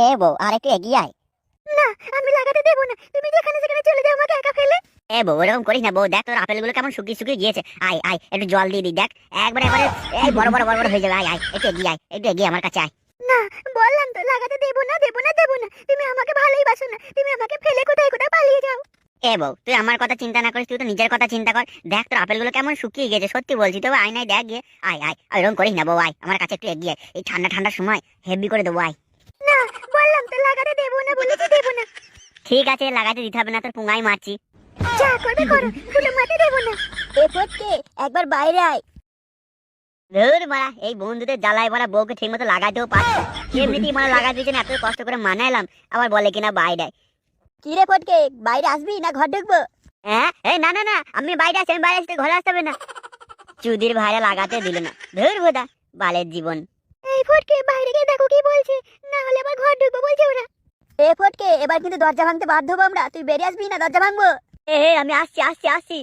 এ বউ আর একটু এগিয়ে আয়। না, আমি লাগাতে দেবো না, তুমি যেখানে সেখানে চলে যাও আমাকে একা ফেলে। এ বউ ওরকম করিস না বউ, দেখ তোর আপেলগুলো কেমন শুকিয়ে শুকিয়ে গিয়েছে। আয় আয় একটু জল দিয়ে দিই, দেখ একবারে একবারে এই বড় বড় বড় বড় হয়ে যাবে। আয় আয় একটু এগিয়ে আয়, একটু এগিয়ে আমার কাছে আয়। না, বললাম তো লাগাতে দেবো না দেবো না দেবো না, তুমি আমাকে ভালোই বাসো না, তুমি আমাকে ফেলে কোথায় কোথায় পালিয়ে যাও। এ বউ তুই আমার কথা চিন্তা না করিস, তুই তো নিজের কথা চিন্তা কর। দেখ তোর আপেলগুলো কেমন শুকিয়ে গেছে, সত্যি বলছি। তবে আয় নাই দেখ গিয়ে। আয় আয় এরকম করিস না বউ, আয় আমার কাছে একটু এগিয়ে আয়। এই ঠান্ডা ঠান্ডার সময় হেভি করে দেবো, আয়। না, বললাম তো লাগাতে দেবো না, বলেছি দেবো না। ঠিক আছে লাগাতে দিতে হবে না, তোর পুঙ্গাই মারছি। যা করবে করো, ফুটো মারতে দেবো না। এ ফটকে একবার বাইরে আয়। ধুর মারা, এই বন্ধুদের জ্বালায় মারা বউকে ঠিক মতো লাগাতেও পারছে। এমনিতেই মানে লাগাই দিয়েছে না, এত কষ্ট করে মানাইলাম, আবার বলে কিনা বাইরে। কি রে ফটকে, বাইরে আসবি না ঘর ঢুকবো? হ্যাঁ এই না না না, আমি বাইরে আছি, আমি বাইরে আসতে ঘরে আসতে হবে না। চুদির ভাইরা লাগাতে দিল না, ধুর বোধা বালের জীবন। এই ফটকে বাইরে গিয়ে দেখো কি বলছে, না হলে আবার ঘর ঢুকবো বলছে ওরা। এ ফটকে এবার কিন্তু দরজা ভাঙতে বাধ্য হবো আমরা, তুই বেরিয়ে আসবি না দরজা ভাঙবো। এ আমি আসছি আসছি আসছি।